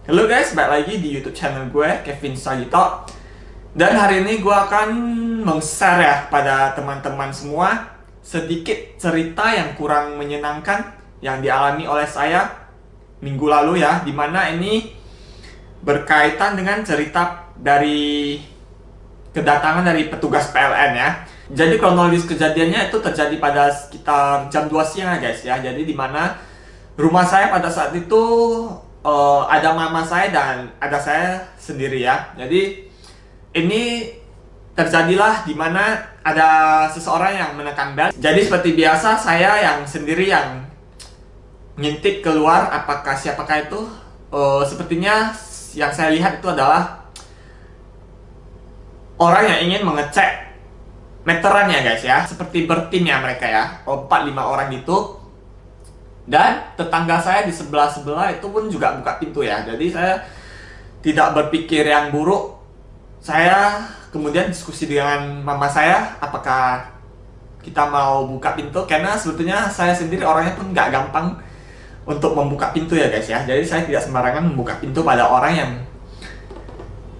Halo guys, balik lagi di YouTube channel gue, Kevin Sagito. Dan hari ini gue akan meng-share ya pada teman-teman semua sedikit cerita yang kurang menyenangkan yang dialami oleh saya minggu lalu ya, dimana ini berkaitan dengan cerita dari kedatangan dari petugas PLN ya. Jadi kronologis kejadiannya itu terjadi pada sekitar jam 2 siang ya guys ya. Jadi dimana rumah saya pada saat itu ada mama saya dan ada saya sendiri ya. Jadi ini terjadilah dimana ada seseorang yang menekan bel. Jadi seperti biasa saya yang sendiri yang ngintip keluar siapakah itu. Sepertinya yang saya lihat itu adalah orang yang ingin mengecek meteran ya guys ya. Seperti bertim ya mereka ya, 4-5 orang gitu. Dan tetangga saya di sebelah-sebelah itu pun juga buka pintu ya. Jadi saya tidak berpikir yang buruk. Saya kemudian diskusi dengan mama saya, apakah kita mau buka pintu. Karena sebetulnya saya sendiri orangnya pun nggak gampang untuk membuka pintu ya guys ya. Jadi saya tidak sembarangan membuka pintu pada orang yang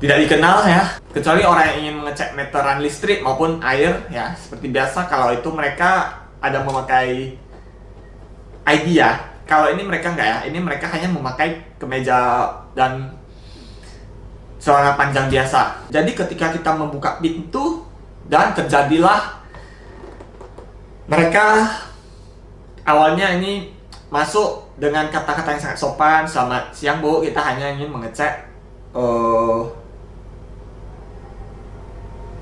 tidak dikenal ya. Kecuali orang yang ingin mengecek meteran listrik maupun air ya. Seperti biasa kalau itu mereka ada memakai ID ya. Kalau ini mereka enggak ya. Ini mereka hanya memakai kemeja dan celana panjang biasa. Jadi ketika kita membuka pintu dan terjadilah mereka awalnya ini masuk dengan kata-kata yang sangat sopan. Selamat siang Bu, kita hanya ingin mengecek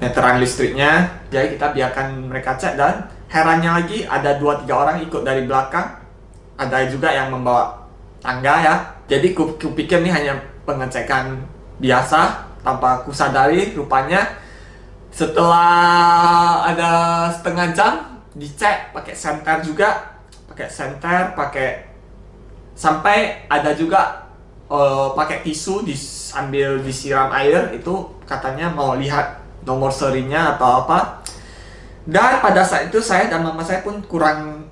meteran listriknya. Jadi kita biarkan mereka cek dan herannya lagi ada 2-3 orang ikut dari belakang. Ada juga yang membawa tangga ya. Jadi kupikir ini hanya pengecekan biasa tanpa kusadari rupanya setelah ada setengah jam dicek pakai senter juga, pakai sampai ada juga pakai tisu diambil disiram air, itu katanya mau lihat nomor serinya atau apa. Dan pada saat itu saya dan mama saya pun kurang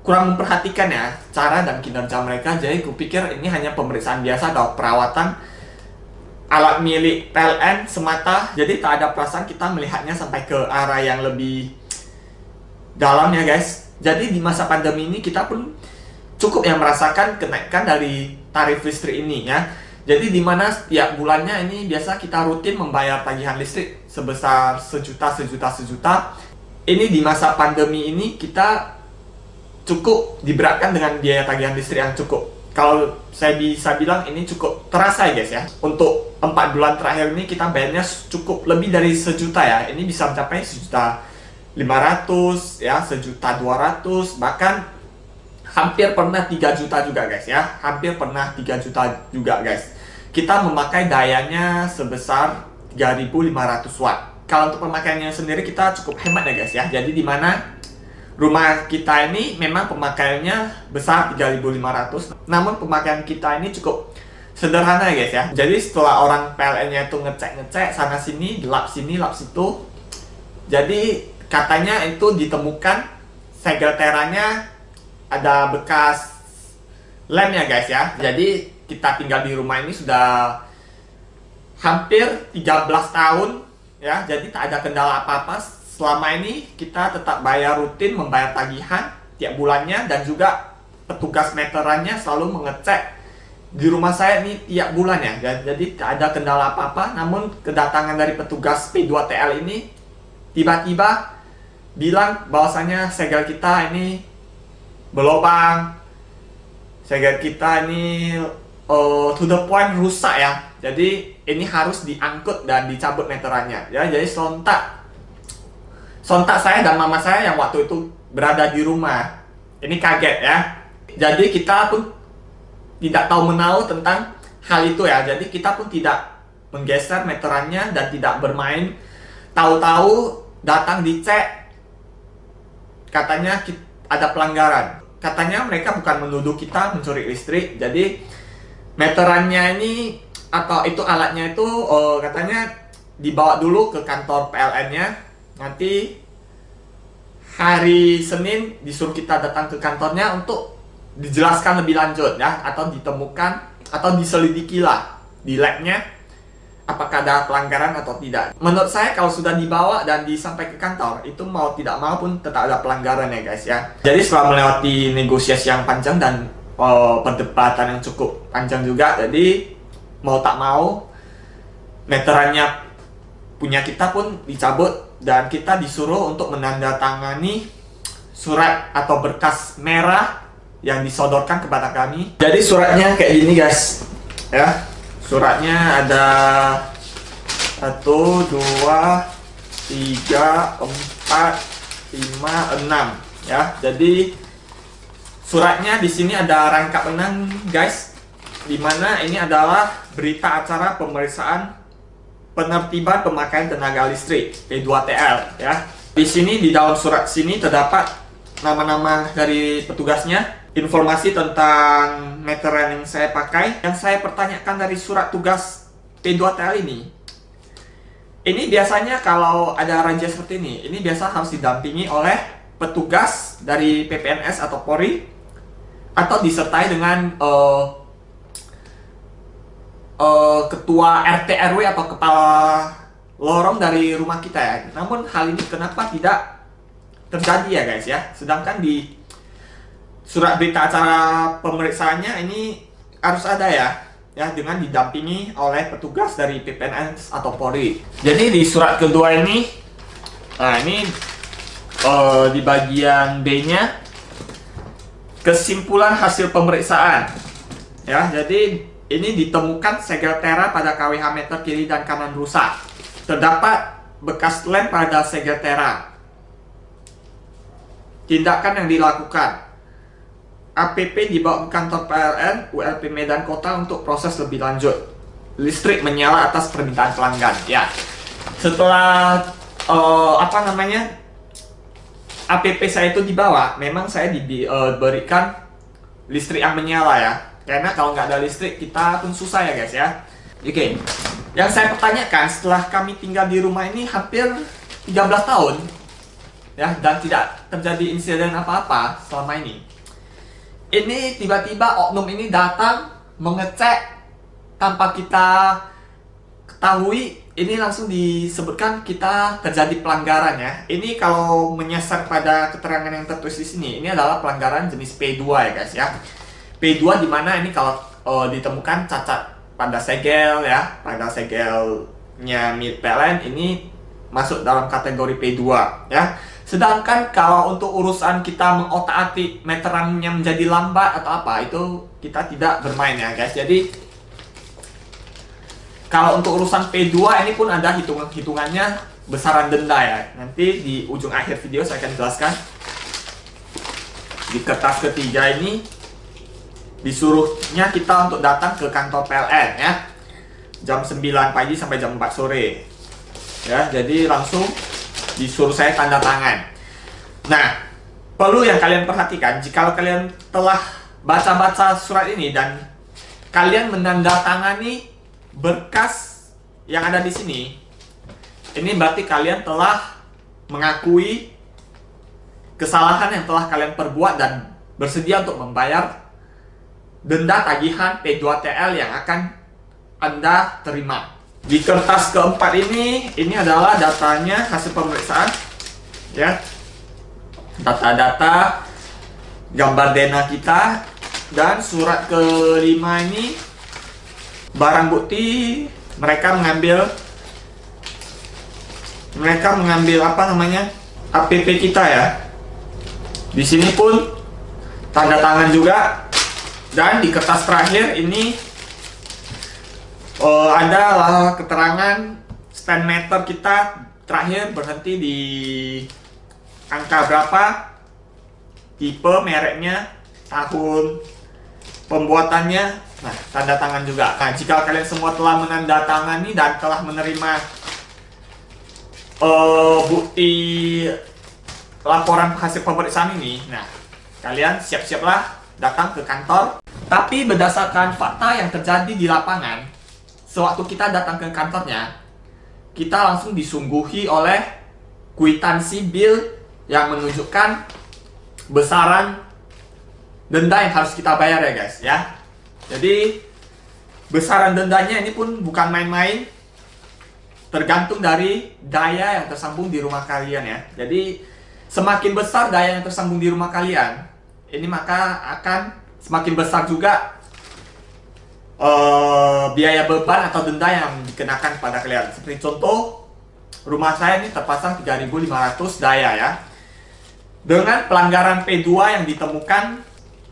memperhatikan ya cara dan kinerja mereka. Jadi kupikir ini hanya pemeriksaan biasa atau perawatan alat milik PLN semata. Jadi tak ada perasaan kita melihatnya sampai ke arah yang lebih dalam ya guys. Jadi di masa pandemi ini kita pun cukup yang merasakan kenaikan dari tarif listrik ini ya. Jadi dimana setiap bulannya ini biasa kita rutin membayar tagihan listrik sebesar sejuta. Ini di masa pandemi ini kita cukup diberatkan dengan biaya tagihan listrik yang cukup. Kalau saya bisa bilang ini cukup terasa ya guys ya. Untuk 4 bulan terakhir ini kita bayarnya cukup lebih dari sejuta ya. Ini bisa mencapai 1.500.000 ya, 1.200.000, bahkan hampir pernah 3 juta juga guys ya. Hampir pernah 3 juta juga guys. Kita memakai dayanya sebesar 3.500 watt. Kalau untuk pemakaiannya sendiri kita cukup hemat ya guys ya. Jadi dimana rumah kita ini memang pemakaiannya besar 3.500, namun pemakaian kita ini cukup sederhana ya guys ya. Jadi setelah orang PLN-nya itu ngecek sana sini, lap sini, lap situ. Jadi katanya itu ditemukan segel teranya ada bekas lem ya guys ya. Jadi kita tinggal di rumah ini sudah hampir 13 tahun ya. Jadi tak ada kendala apa-apa. Selama ini kita tetap bayar rutin, membayar tagihan tiap bulannya, dan juga petugas meterannya selalu mengecek di rumah saya ini tiap bulan ya. Jadi tidak ada kendala apa-apa. Namun kedatangan dari petugas P2TL ini tiba-tiba bilang bahwasanya segel kita ini berlubang, segel kita ini to the point rusak ya. Jadi ini harus diangkut dan dicabut meterannya ya. Jadi sontak saya dan mama saya yang waktu itu berada di rumah ini kaget ya. Jadi kita pun tidak tahu menahu tentang hal itu ya. Jadi kita pun tidak menggeser meterannya dan tidak bermain. Tahu-tahu datang dicek, katanya ada pelanggaran. Katanya mereka bukan menuduh kita mencuri listrik. Jadi meterannya ini atau itu alatnya itu katanya dibawa dulu ke kantor PLN-nya. Nanti hari Senin disuruh kita datang ke kantornya untuk dijelaskan lebih lanjut ya, atau ditemukan atau diselidiki di labnya apakah ada pelanggaran atau tidak. Menurut saya kalau sudah dibawa dan disampaikan ke kantor, itu mau tidak mau pun tetap ada pelanggaran ya guys ya. Jadi setelah melewati negosiasi yang panjang dan perdebatan yang cukup panjang juga, jadi mau tak mau meterannya punya kita pun dicabut dan kita disuruh untuk menandatangani surat atau berkas merah yang disodorkan kepada kami. Jadi suratnya kayak gini guys ya. Suratnya ada 1, 2, 3, 4, 5, 6 ya. Jadi suratnya di sini ada rangkap 6 guys, dimana ini adalah berita acara pemeriksaan penertiban pemakaian tenaga listrik P2TL ya. Di sini di dalam surat sini terdapat nama-nama dari petugasnya, informasi tentang meteran yang saya pakai. Yang saya pertanyakan dari surat tugas P2TL ini biasanya kalau ada razia seperti ini biasa harus didampingi oleh petugas dari PPNS atau Polri, atau disertai dengan ketua RT RW atau kepala lorong dari rumah kita ya. Namun hal ini kenapa tidak terjadi ya guys ya. Sedangkan di surat berita acara pemeriksaannya ini harus ada ya dengan didampingi oleh petugas dari PPNS atau Polri. Jadi di surat kedua ini, nah ini di bagian B-nya kesimpulan hasil pemeriksaan ya. Jadi ini ditemukan segel tera pada KWH meter kiri dan kanan rusak. Terdapat bekas lem pada segel tera. Tindakan yang dilakukan: APP dibawa ke kantor PLN ULP Medan Kota untuk proses lebih lanjut. Listrik menyala atas permintaan pelanggan. Ya, setelah APP saya itu dibawa, memang saya diberikan listrik yang menyala ya. Karena kalau nggak ada listrik kita pun susah ya guys ya. Oke, yang saya pertanyakan setelah kami tinggal di rumah ini hampir 13 tahun ya, dan tidak terjadi insiden apa-apa selama ini. Ini tiba-tiba oknum ini datang mengecek tanpa kita ketahui. Ini langsung disebutkan kita terjadi pelanggaran ya. Ini kalau menyasar pada keterangan yang tertulis di sini, ini adalah pelanggaran jenis P2 ya guys ya. P2 dimana ini kalau ditemukan cacat pada segel ya, pada segelnya milik PLN, ini masuk dalam kategori P2 ya. Sedangkan kalau untuk urusan kita mengotak-atik meterannya menjadi lambat atau apa, itu kita tidak bermain ya guys. Jadi kalau untuk urusan P2 ini pun ada hitungannya, besaran denda ya. Nanti di ujung akhir video saya akan jelaskan. Di kertas ketiga ini disuruhnya kita untuk datang ke kantor PLN ya, jam 9 pagi sampai jam 4 sore ya. Jadi langsung disuruh saya tanda tangan. Nah, perlu yang kalian perhatikan, jika kalian telah baca-baca surat ini dan kalian menandatangani berkas yang ada di sini, ini berarti kalian telah mengakui kesalahan yang telah kalian perbuat dan bersedia untuk membayar denda tagihan P2TL yang akan Anda terima. Di kertas keempat ini adalah datanya hasil pemeriksaan ya. Data-data gambar denah kita, dan surat kelima ini barang bukti mereka mengambil APP kita ya. Di sini pun tanda tangan juga. Dan di kertas terakhir ini adalah keterangan stand meter kita terakhir berhenti di angka berapa, tipe, mereknya, tahun pembuatannya. Nah, tanda tangan juga. Nah, jika kalian semua telah menandatangani dan telah menerima bukti laporan hasil pemeriksaan ini, nah kalian siap-siaplah datang ke kantor. Tapi berdasarkan fakta yang terjadi di lapangan, sewaktu kita datang ke kantornya, kita langsung disungguhi oleh kwitansi bill yang menunjukkan besaran denda yang harus kita bayar ya guys ya. Jadi Besaran dendanya ini pun bukan main-main, tergantung dari daya yang tersambung di rumah kalian ya. Jadi semakin besar daya yang tersambung di rumah kalian, ini maka akan semakin besar juga biaya beban atau denda yang dikenakan kepada kalian. Seperti contoh, rumah saya ini terpasang 3.500 daya ya. Dengan pelanggaran P2 yang ditemukan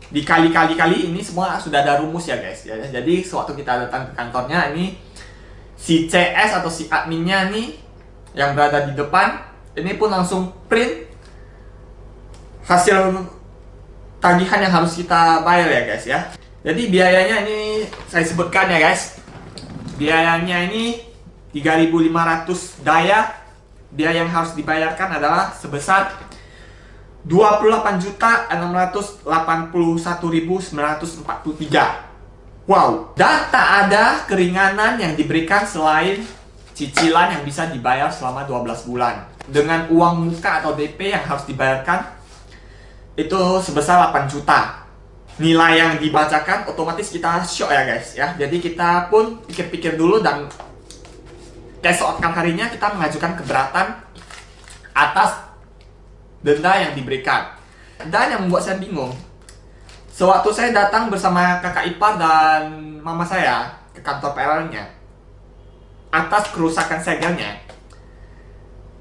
dikali-kali ini semua sudah ada rumus ya guys. Jadi sewaktu kita datang ke kantornya, ini si CS atau si adminnya nih yang berada di depan, ini pun langsung print hasil tagihan yang harus kita bayar ya guys ya. Jadi biayanya ini saya sebutkan ya guys. Biayanya ini 3.500 daya. Biaya yang harus dibayarkan adalah sebesar 28.881.943. Wow. Dan tak ada keringanan yang diberikan selain cicilan yang bisa dibayar selama 12 bulan. Dengan uang muka atau DP yang harus dibayarkan itu sebesar 8 juta. Nilai yang dibacakan otomatis kita shock ya guys ya. Jadi kita pun pikir-pikir dulu dan keesokan harinya kita mengajukan keberatan atas denda yang diberikan. Dan yang membuat saya bingung, sewaktu saya datang bersama kakak ipar dan mama saya ke kantor PLN-nya atas kerusakan segelnya,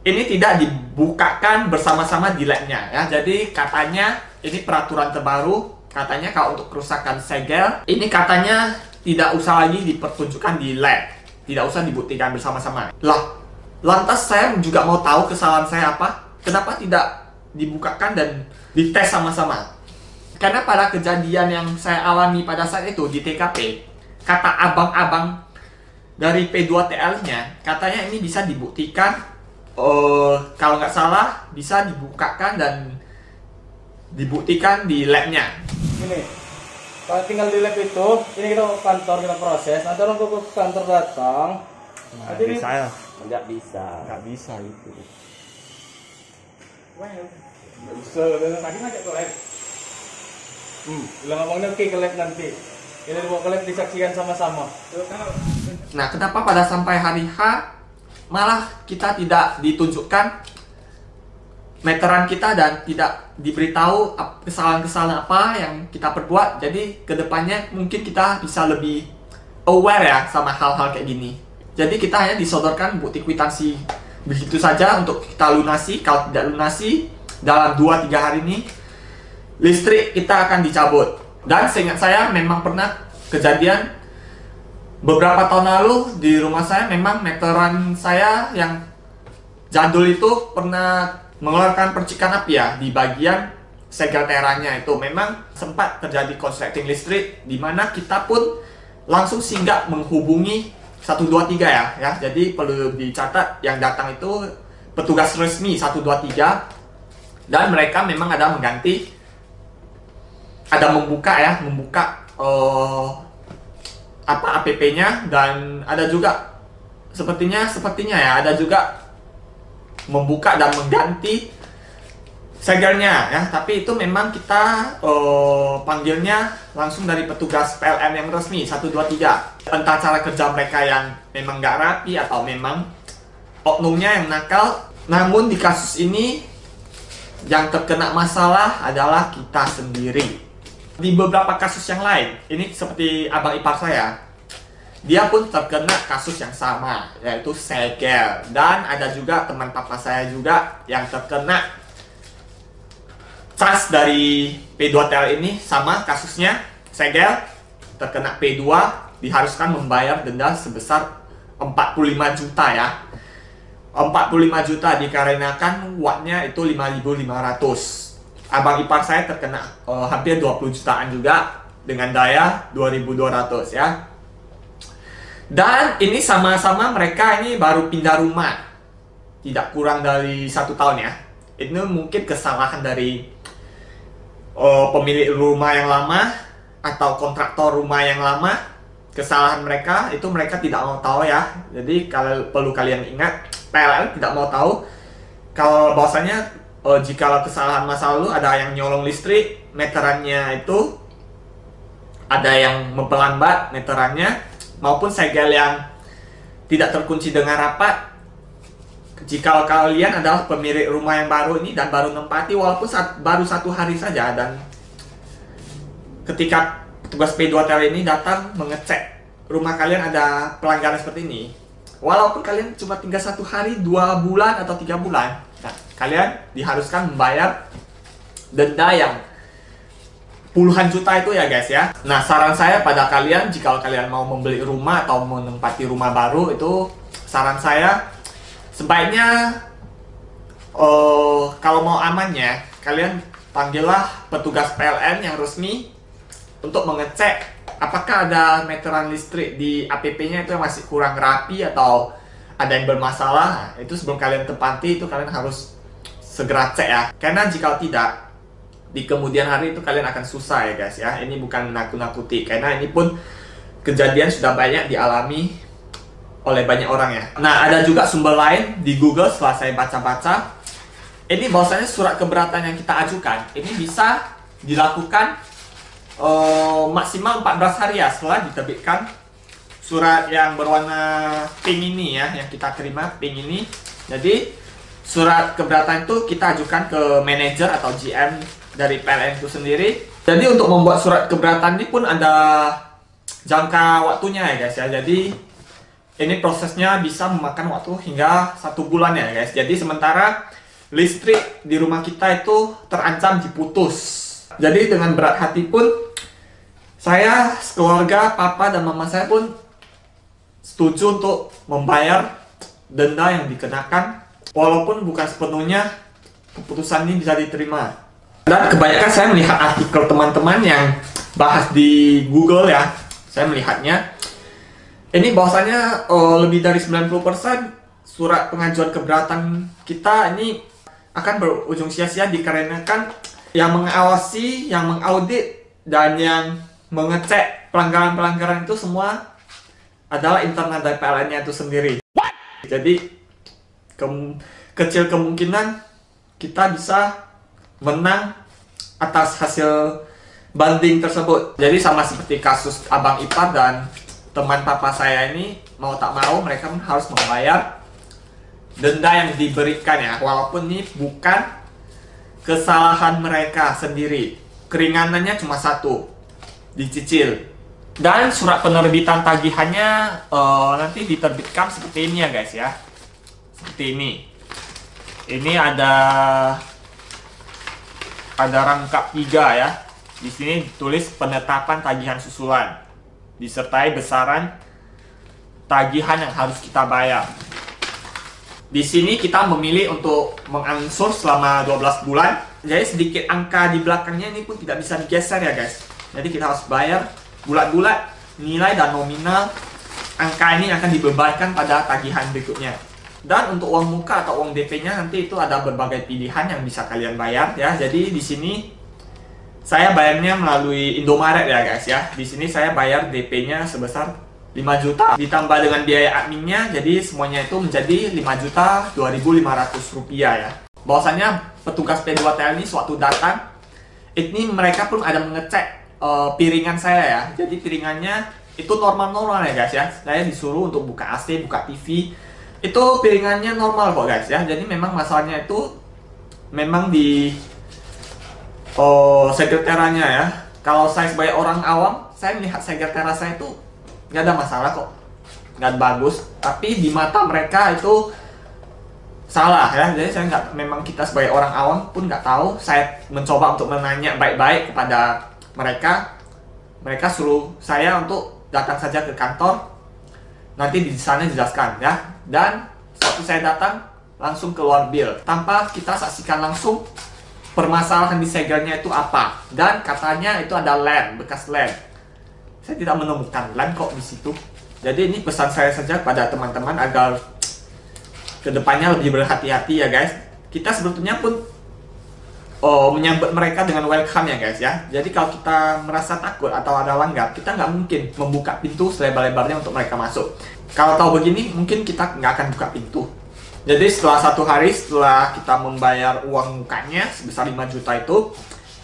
ini tidak dibukakan bersama-sama di lab-nya ya. Jadi katanya ini peraturan terbaru, katanya kalau untuk kerusakan segel ini katanya tidak usah lagi dipertunjukkan di lab, tidak usah dibuktikan bersama-sama. Lah, lantas saya juga mau tahu kesalahan saya apa? Kenapa tidak dibukakan dan dites sama-sama? Karena pada kejadian yang saya alami pada saat itu di TKP, kata abang-abang dari P2TL-nya, katanya ini bisa dibuktikan, kalau nggak salah bisa dibukakan dan dibuktikan di lab-nya. Ini, kalau tinggal di lab itu, ini kita ke kantor, kita proses, nanti orang ke kantor datang. Nah, bisa ya? Nggak bisa. Nggak bisa itu. Nggak bisa, tadi ngajak ke lab. Bilang ngomongnya oke ke lab nanti. Ini dibawa ke lab disaksikan sama-sama. Nah, kenapa pada sampai hari H malah kita tidak ditunjukkan meteran kita dan tidak diberitahu kesalahan-kesalahan apa yang kita perbuat. Jadi kedepannya mungkin kita bisa lebih aware ya sama hal-hal kayak gini. Jadi kita hanya disodorkan bukti kwitansi begitu saja untuk kita lunasi. Kalau tidak lunasi dalam 2-3 hari ini, listrik kita akan dicabut. Dan seingat saya memang pernah kejadian beberapa tahun lalu di rumah saya, memang meteran saya yang jadul itu pernah mengeluarkan percikan api ya di bagian segel terannya. Itu memang sempat terjadi konsleting listrik, di mana kita pun langsung singgah menghubungi 123 ya. Jadi perlu dicatat yang datang itu petugas resmi 123, dan mereka memang ada mengganti, ada membuka APP-nya, dan ada juga sepertinya ya ada juga membuka dan mengganti segelnya ya. Tapi itu memang kita panggilnya langsung dari petugas PLN yang resmi 123. Entah cara kerja mereka yang memang nggak rapi atau memang oknumnya yang nakal. Namun di kasus ini yang terkena masalah adalah kita sendiri. Di beberapa kasus yang lain, ini seperti abang ipar saya, dia pun terkena kasus yang sama, yaitu segel. Dan ada juga teman papa saya juga yang terkena cas dari P2TL ini, sama kasusnya, segel, terkena P2, diharuskan membayar denda sebesar 45 juta ya. 45 juta dikarenakan wattnya itu 5.500. Abang ipar saya terkena hampir 20 jutaan juga dengan daya 2.200 ya. Dan ini sama-sama mereka ini baru pindah rumah, tidak kurang dari 1 tahun ya. Itu mungkin kesalahan dari pemilik rumah yang lama atau kontraktor rumah yang lama. Kesalahan mereka itu mereka tidak mau tahu ya. Jadi kalau perlu kalian ingat, PLN tidak mau tahu kalau bahwasanya jika kesalahan masa lalu ada yang nyolong listrik, meterannya itu ada yang memperlambat meterannya, maupun segel yang tidak terkunci dengan rapat. Jika kalian adalah pemilik rumah yang baru ini dan baru menempati walaupun baru 1 hari saja, dan ketika petugas P2TL ini datang mengecek rumah kalian ada pelanggaran seperti ini, walaupun kalian cuma tinggal 1 hari, 2 bulan atau 3 bulan, nah, kalian diharuskan membayar denda yang puluhan juta itu ya guys ya. Nah, saran saya pada kalian, jika kalian mau membeli rumah atau menempati rumah baru, itu saran saya sebaiknya kalau mau amannya, kalian panggillah petugas PLN yang resmi untuk mengecek apakah ada meteran listrik di APP-nya itu yang masih kurang rapi atau ada yang bermasalah. Nah, itu sebelum kalian tempati itu kalian harus segera cek ya. Karena jika tidak, di kemudian hari itu kalian akan susah ya guys ya. Ini bukan nakut-nakuti, karena ini pun kejadian sudah banyak dialami oleh banyak orang ya. Nah, ada juga sumber lain di Google setelah saya baca-baca. Ini bahwasanya surat keberatan yang kita ajukan ini bisa dilakukan maksimal 14 hari ya setelah diterbitkan surat yang berwarna pink ini ya, yang kita terima pink ini. Jadi surat keberatan itu kita ajukan ke manajer atau GM dari PLN itu sendiri. Jadi untuk membuat surat keberatan ini pun ada jangka waktunya ya guys ya. Jadi ini prosesnya bisa memakan waktu hingga 1 bulan ya guys. Jadi sementara listrik di rumah kita itu terancam diputus. Jadi dengan berat hati pun saya, keluarga, papa dan mama saya pun setuju untuk membayar denda yang dikenakan, walaupun bukan sepenuhnya keputusan ini bisa diterima. Dan kebanyakan saya melihat artikel teman-teman yang bahas di Google ya, saya melihatnya ini bahwasanya lebih dari 90% surat pengajuan keberatan kita ini akan berujung sia-sia dikarenakan yang mengawasi, yang mengaudit, dan yang mengecek pelanggaran-pelanggaran itu semua adalah internal dari PLN-nya itu sendiri. Jadi kecil kemungkinan kita bisa menang atas hasil banding tersebut. Jadi sama seperti kasus abang ipar dan teman papa saya ini, mau tak mau mereka pun harus membayar denda yang diberikan ya, walaupun ini bukan kesalahan mereka sendiri. Keringanannya cuma 1, dicicil. Dan surat penerbitan tagihannya nanti diterbitkan seperti ini ya guys ya, seperti ini. Ini ada rangkap 3 ya. Di sini ditulis penetapan tagihan susulan disertai besaran tagihan yang harus kita bayar. Di sini kita memilih untuk mengangsur selama 12 bulan. Jadi sedikit angka di belakangnya ini pun tidak bisa digeser ya guys. Jadi kita harus bayar bulat-bulat nilai dan nominal angka ini akan dibebankan pada tagihan berikutnya. Dan untuk uang muka atau uang DP-nya nanti itu ada berbagai pilihan yang bisa kalian bayar ya. Jadi di sini saya bayarnya melalui Indomaret ya guys ya. Di sini saya bayar DP-nya sebesar 5 juta ditambah dengan biaya adminnya, jadi semuanya itu menjadi 5.2.500 rupiah ya. Bahwasanya petugas P2TL ini suatu datang, ini mereka pun ada mengecek piringan saya ya. Jadi piringannya itu normal-normal ya guys ya. Saya disuruh untuk buka AC, buka TV. Itu piringannya normal kok guys ya. Jadi memang masalahnya itu memang di sekreteranya ya. Kalau saya sebagai orang awam, saya melihat sekretera saya itu nggak ada masalah kok, nggak bagus. Tapi di mata mereka itu salah ya. Jadi saya nggak, memang kita sebagai orang awam pun nggak tahu. Saya mencoba untuk menanya baik-baik kepada mereka. Mereka suruh saya untuk datang saja ke kantor, nanti di sana dijelaskan ya. Dan waktu saya datang langsung keluar bill tanpa kita saksikan langsung permasalahan di segelnya itu apa. Dan katanya itu ada lem, bekas lem. Saya tidak menemukan lem kok di situ. Jadi ini pesan saya saja pada teman-teman agar kedepannya lebih berhati-hati ya guys. Kita sebetulnya pun menyambut mereka dengan welcome ya guys ya. Jadi kalau kita merasa takut atau ada langgar, kita nggak mungkin membuka pintu selebar-lebarnya untuk mereka masuk. Kalau tahu begini, mungkin kita nggak akan buka pintu. Jadi setelah 1 hari setelah kita membayar uang mukanya sebesar 5 juta itu,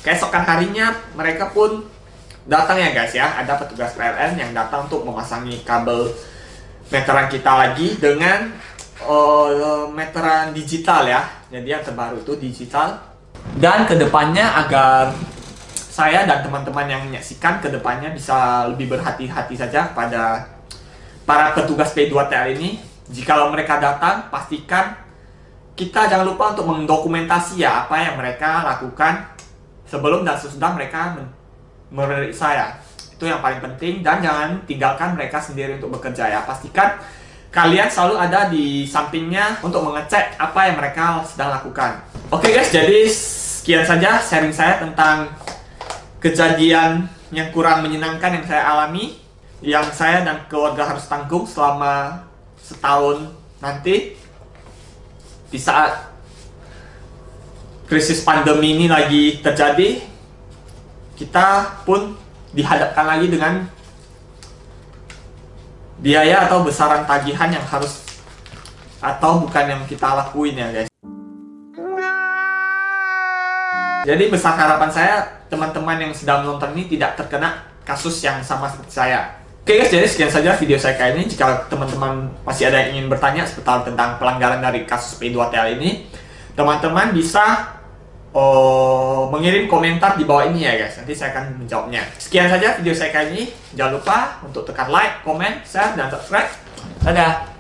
keesokan harinya mereka pun datang ya guys ya, ada petugas PLN yang datang untuk memasangi kabel meteran kita lagi dengan meteran digital ya. Jadi yang terbaru itu digital. Dan kedepannya agar saya dan teman-teman yang menyaksikan kedepannya bisa lebih berhati-hati saja pada para petugas P2TL ini. Jikalau mereka datang, pastikan kita jangan lupa untuk mendokumentasi ya apa yang mereka lakukan sebelum dan sesudah mereka memeriksa ya. Itu yang paling penting, dan jangan tinggalkan mereka sendiri untuk bekerja ya. Pastikan kalian selalu ada di sampingnya untuk mengecek apa yang mereka sedang lakukan. Oke guys, jadi sekian saja sharing saya tentang kejadian yang kurang menyenangkan yang saya alami, yang saya dan keluarga harus tanggung selama setahun nanti di saat krisis pandemi ini lagi terjadi. Kita pun dihadapkan lagi dengan biaya atau besaran tagihan yang harus atau bukan yang kita lakuin ya guys. Jadi besar harapan saya teman-teman yang sedang menonton ini tidak terkena kasus yang sama seperti saya. Oke guys, jadi sekian saja video saya kali ini. Jika teman-teman masih ada yang ingin bertanya seputar tentang pelanggaran dari kasus P2TL ini, teman-teman bisa mengirim komentar di bawah ini ya guys. Nanti saya akan menjawabnya. Sekian saja video saya kali ini. Jangan lupa untuk tekan like, komen, share, dan subscribe. Dadah!